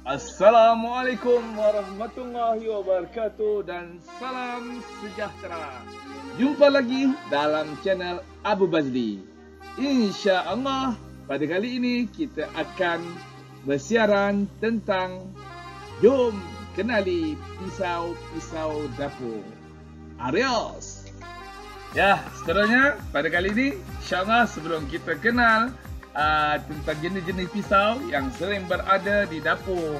Assalamualaikum warahmatullahi wabarakatuh dan salam sejahtera. Jumpa lagi dalam channel Abu Bazli. InsyaAllah pada kali ini kita akan bersiaran tentang jom kenali pisau-pisau dapur. Arios. Ya, seterusnya pada kali ini insyaAllah sebelum kita kenal tentang jenis-jenis pisau yang sering berada di dapur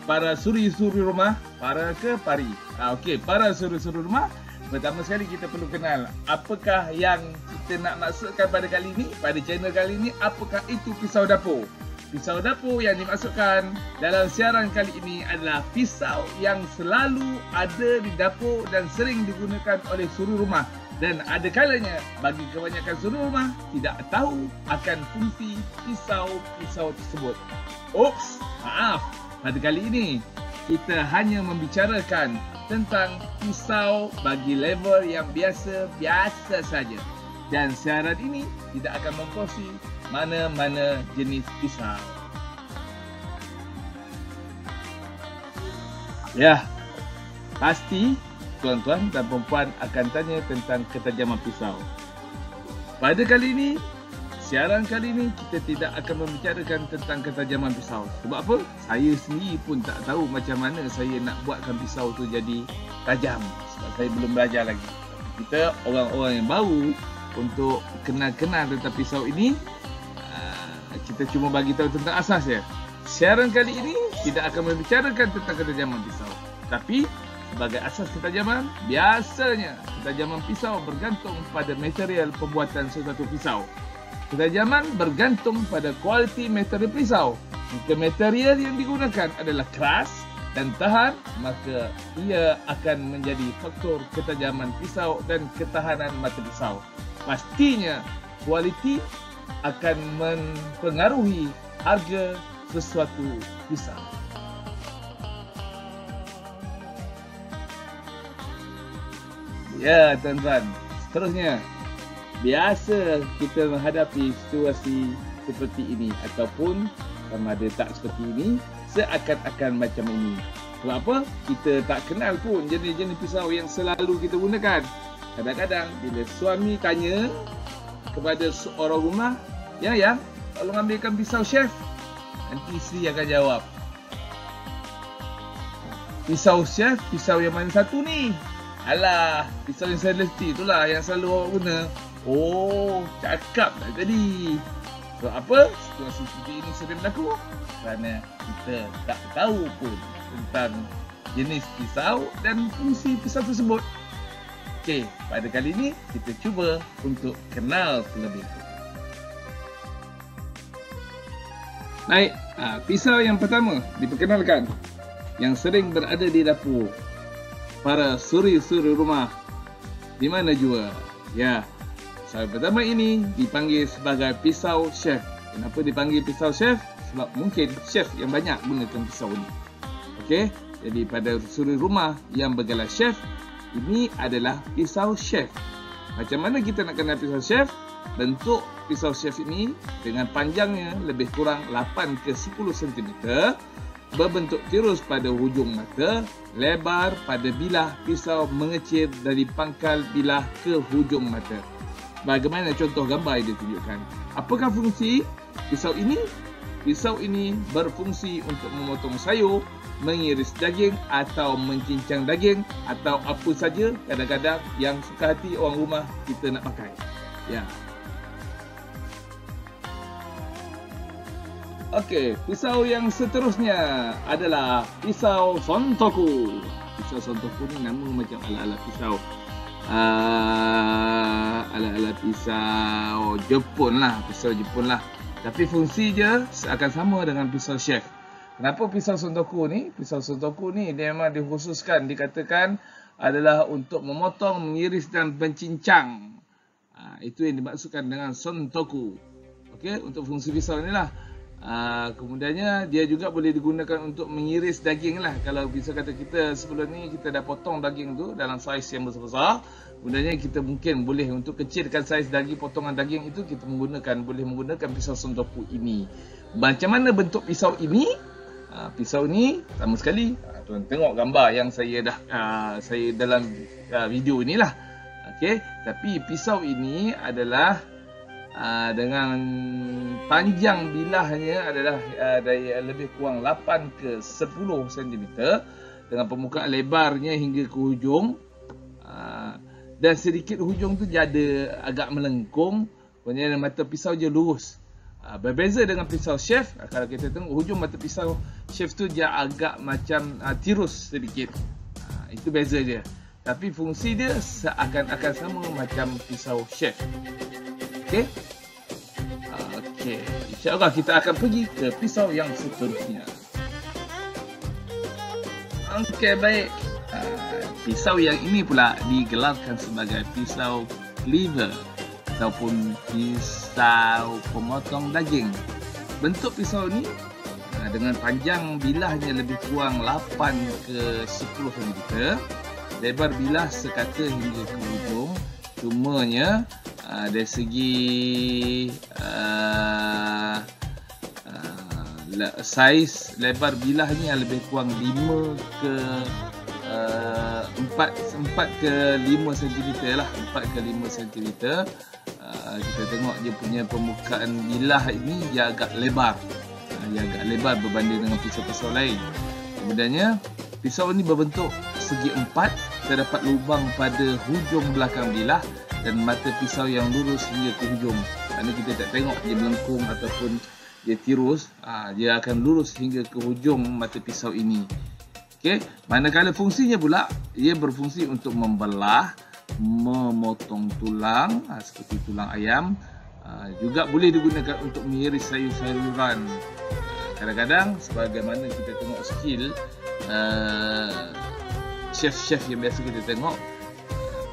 para suri-suri rumah, para kepari. Okey, para suri-suri rumah, pertama sekali kita perlu kenal apakah yang kita nak maksudkan pada kali ini, pada channel kali ini, apakah itu pisau dapur. Pisau dapur yang dimaksudkan dalam siaran kali ini adalah pisau yang selalu ada di dapur dan sering digunakan oleh suri rumah. Dan ada kalanya bagi kebanyakan suri rumah tidak tahu akan fungsi pisau-pisau tersebut. Oops, maaf. Pada kali ini kita hanya membicarakan tentang pisau bagi level yang biasa saja. Dan siaran ini tidak akan mengkongsi mana-mana jenis pisau. Ya, pasti tuan-tuan dan perempuan akan tanya tentang ketajaman pisau. Pada kali ini, siaran kali ini kita tidak akan membicarakan tentang ketajaman pisau. Sebab apa? Saya sendiri pun tak tahu macam mana saya nak buatkan pisau tu jadi tajam. Sebab saya belum belajar lagi. Kita orang-orang yang baru untuk kenal-kenal tentang pisau ini, kita cuma bagi tahu tentang asas dia. Siaran kali ini tidak akan membicarakan tentang ketajaman pisau. Tapi sebagai asas ketajaman, biasanya ketajaman pisau bergantung pada material pembuatan sesuatu pisau. Ketajaman bergantung pada kualiti material pisau. Jika material yang digunakan adalah keras dan tahan, maka ia akan menjadi faktor ketajaman pisau dan ketahanan mata pisau. Pastinya, kualiti akan mempengaruhi harga sesuatu pisau. Ya, tuan-tuan. Seterusnya, biasa kita menghadapi situasi seperti ini ataupun sama ada tak seperti ini, seakan-akan macam ini. Sebab apa? Kita tak kenal pun jenis-jenis pisau yang selalu kita gunakan. Kadang-kadang bila suami tanya kepada seorang rumah, yang tolong ambilkan pisau chef. Nanti isteri akan jawab, pisau chef, pisau yang mana satu ni? Alah, pisau yang Celesty itulah yang selalu orang guna. Oh, cakap dah tadi. Sebab apa? Situasi seperti ini sering berlaku kerana kita tak tahu pun tentang jenis pisau dan fungsi pisau tersebut. Okey, pada kali ini kita cuba untuk kenal terlebih dahulu. Baik, pisau yang pertama diperkenalkan yang sering berada di dapur para suri-suri rumah di mana jua. Ya, pisau pertama ini dipanggil sebagai pisau chef. Kenapa dipanggil pisau chef? Sebab mungkin chef yang banyak gunakan pisau ini. Okey, jadi pada suri rumah yang bergelar chef, ini adalah pisau chef. Macam mana kita nak kenal pisau chef? Bentuk pisau chef ini dengan panjangnya lebih kurang 8 ke 10 cm, berbentuk tirus pada hujung mata, lebar pada bilah pisau mengecil dari pangkal bilah ke hujung mata. Bagaimana contoh gambar yang ditunjukkan? Apakah fungsi pisau ini? Pisau ini berfungsi untuk memotong sayur, mengiris daging atau mencincang daging atau apa saja kadang-kadang yang suka hati orang rumah kita nak pakai. Ya. Okey, pisau yang seterusnya adalah pisau Sontoku. Pisau Sontoku ni nama macam ala-ala pisau. Ala-ala pisau Jepun lah, pisau Jepun lah. Tapi fungsi je akan sama dengan pisau chef. Kenapa pisau Sontoku ni? Pisau Sontoku ni dia memang dikhususkan, dikatakan adalah untuk memotong, mengiris dan mencincang. Itu yang dimaksudkan dengan Sontoku. Okey, untuk fungsi pisau ni lah. Kemudiannya dia juga boleh digunakan untuk mengiris daging lah. Kalau bisa kata kita sebelum ni kita dah potong daging tu dalam saiz yang besar-besar, kemudiannya kita mungkin boleh untuk kecilkan saiz daging, potongan daging itu kita boleh menggunakan pisau Sontoku ini. Macam mana bentuk pisau ini? Pisau ni sama sekali, tuan tengok gambar yang saya dah saya dalam video inilah. Okey, tapi pisau ini adalah dengan panjang bilahnya adalah dari lebih kurang 8 ke 10 cm dengan permukaan lebarnya hingga ke hujung, dan sedikit hujung tu jada agak melengkung, kemudian mata pisau je lurus. Berbeza dengan pisau chef, kalau kita tengok hujung mata pisau chef tu dia agak macam tirus sedikit. Itu beza dia. Tapi fungsi dia seakan-akan sama macam pisau chef. Okey. Okey, insya-Allah kita akan pergi ke pisau yang seterusnya. Okey, baik. Pisau yang ini pula digelarkan sebagai pisau cleaver ataupun pisau pemotong daging. Bentuk pisau ni dengan panjang bilahnya lebih kurang 8 ke 10 cm. Lebar bilah sekata hingga ke hujung. Cumanya dari segi saiz lebar bilahnya lebih kurang 5 ke 4 ke 5 cm lah, 4 ke 5 cm. Kita tengok dia punya permukaan bilah ini dia agak lebar. Dia agak lebar berbanding dengan pisau-pisau lain. Kemudiannya pisau ini berbentuk segi empat, terdapat lubang pada hujung belakang bilah dan mata pisau yang lurus hingga ke hujung. Kerana kita tak tengok dia melengkung ataupun dia tirus, dia akan lurus hingga ke hujung mata pisau ini. Okey, manakala fungsinya pula, ia berfungsi untuk membelah, memotong tulang seperti tulang ayam, juga boleh digunakan untuk mengiris sayur-sayuran. Kadang-kadang sebagaimana kita tengok skill chef-chef yang biasa kita tengok,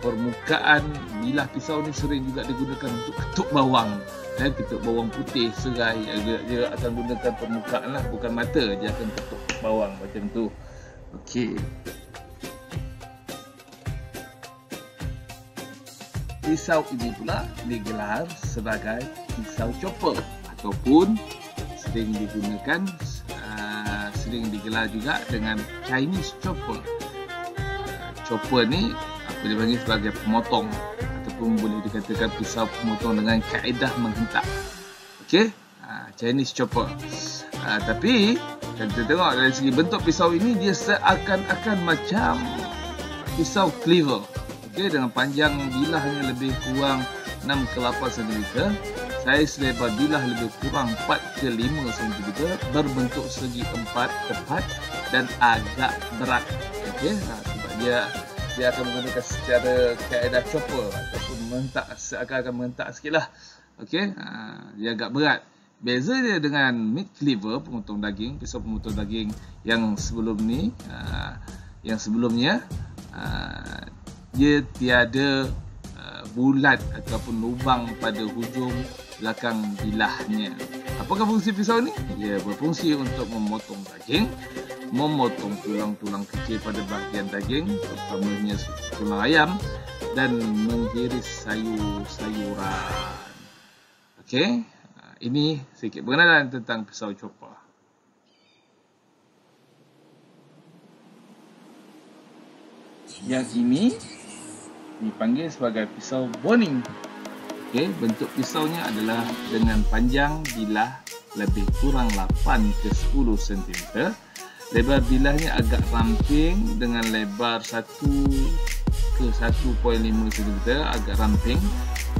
permukaan bilah pisau ni sering juga digunakan untuk ketuk bawang. Ketuk bawang putih, serai, dia akan gunakan permukaan lah, bukan mata, dia akan ketuk bawang macam tu. Okey. Pisau ini pula digelar sebagai pisau chopper ataupun sering digunakan, sering digelar juga dengan Chinese chopper. Chopper ni apa dia panggil sebagai pemotong ataupun boleh dikatakan pisau pemotong dengan kaedah menghentak. Okey, Chinese chopper. Tapi kalau kita tengok dari segi bentuk pisau ini, dia seakan-akan macam pisau cleaver. Okey, dengan panjang bilahnya lebih kurang 6 ke 8 cm, saiz lebar bilah lebih kurang 4 ke 5 cm, berbentuk segi empat tepat dan agak berat. Okey, sebab dia akan menggunakan secara kaedah chopper ataupun menghentak, seakan-akan menghentak sikitlah. Okey, dia agak berat. Beza dia dengan meat cleaver, pemotong daging, pisau pemotong daging yang sebelum ni, yang sebelumnya dia tiada bulat ataupun lubang pada hujung belakang bilahnya. Apakah fungsi pisau ni? Ia berfungsi untuk memotong daging, memotong tulang-tulang kecil pada bahagian daging, terutamanya tulang ayam, dan mengiris sayur-sayuran. Okey. Ini sedikit pengenalan tentang pisau chopper. Yang ini dipanggil sebagai pisau boning. Okey, bentuk pisaunya adalah dengan panjang bilah lebih kurang 8 ke 10 cm. Lebar bilahnya agak ramping dengan lebar 1 ke 1.5 cm, agak ramping.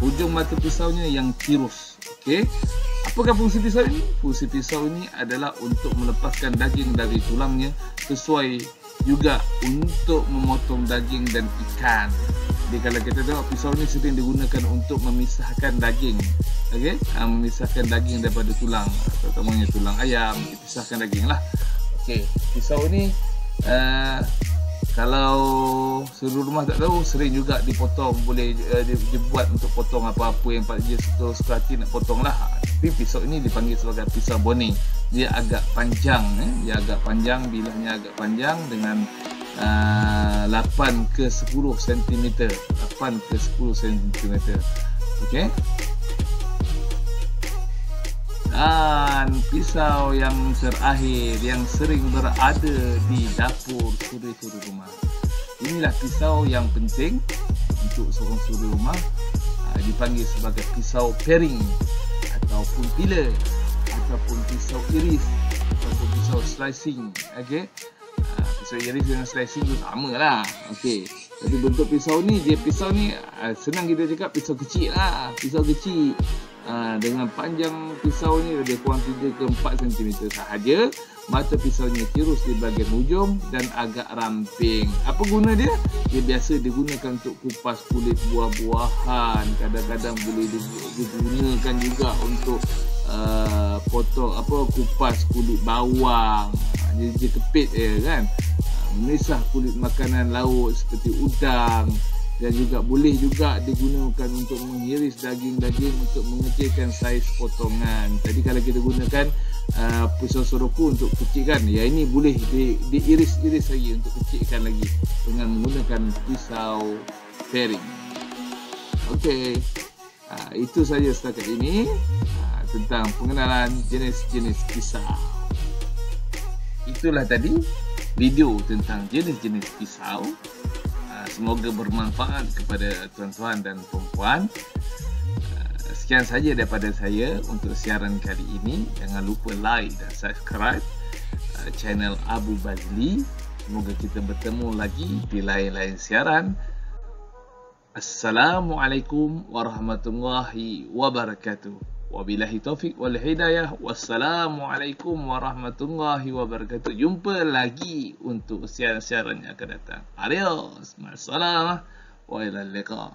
Hujung mata pisaunya yang tirus. Okey. Apakah fungsi pisau ini? Fungsi pisau ini adalah untuk melepaskan daging dari tulangnya, sesuai juga untuk memotong daging dan ikan. Jadi kalau kita tengok, pisau ini sering digunakan untuk memisahkan daging. Okey, memisahkan daging daripada tulang, terutamanya tulang ayam, dipisahkan daging lah. Okey, pisau ini kalau seluruh rumah tak tahu, sering juga dipotong, boleh dibuat untuk potong apa-apa yang dia suka hati nak potong lah. Tapi pisau ini dipanggil sebagai pisau boning. Dia agak panjang, dia agak panjang, bilahnya agak panjang dengan 8 ke 10 cm. 8 ke 10 cm. Okey. dan pisau yang terakhir yang sering berada di dapur suri-suri rumah. Inilah pisau yang penting untuk seorang suri rumah, dipanggil sebagai pisau paring ataupun piler ataupun pisau iris ataupun pisau slicing. Okey. Pisau iris dengan slicing tu sama lah. Okey. Jadi bentuk pisau ni, senang kita cakap pisau kecil lah. Pisau kecil. Dengan panjang pisau ni lebih kurang 3 ke 4 cm sahaja. Mata pisaunya tirus di bahagian hujung dan agak ramping. Apa guna dia? Dia biasa digunakan untuk kupas kulit buah-buahan. Kadang-kadang boleh digunakan juga untuk potong kupas kulit bawang. Dia kepit kan. Memisah kulit makanan laut seperti udang, dan juga boleh juga digunakan untuk mengiris daging-daging untuk mengecilkan saiz potongan. Jadi kalau kita gunakan pisau soroku untuk kecilkan, ini boleh diiris-iris lagi untuk kecilkan lagi dengan menggunakan pisau paring. Okey, itu saja setakat ini tentang pengenalan jenis-jenis pisau. Itulah tadi video tentang jenis-jenis pisau. Semoga bermanfaat kepada tuan-tuan dan puan-puan. Sekian saja daripada saya untuk siaran kali ini. Jangan lupa like dan subscribe channel Abu Bazli. Semoga kita bertemu lagi di lain-lain siaran. Assalamualaikum warahmatullahi wabarakatuh. Wabillahi taufiq wal hidayah. Wassalamualaikum warahmatullahi wabarakatuh. Jumpa lagi untuk siaran-siaran yang akan datang. Adios. Ma'assalamah. Wa ilal liqa.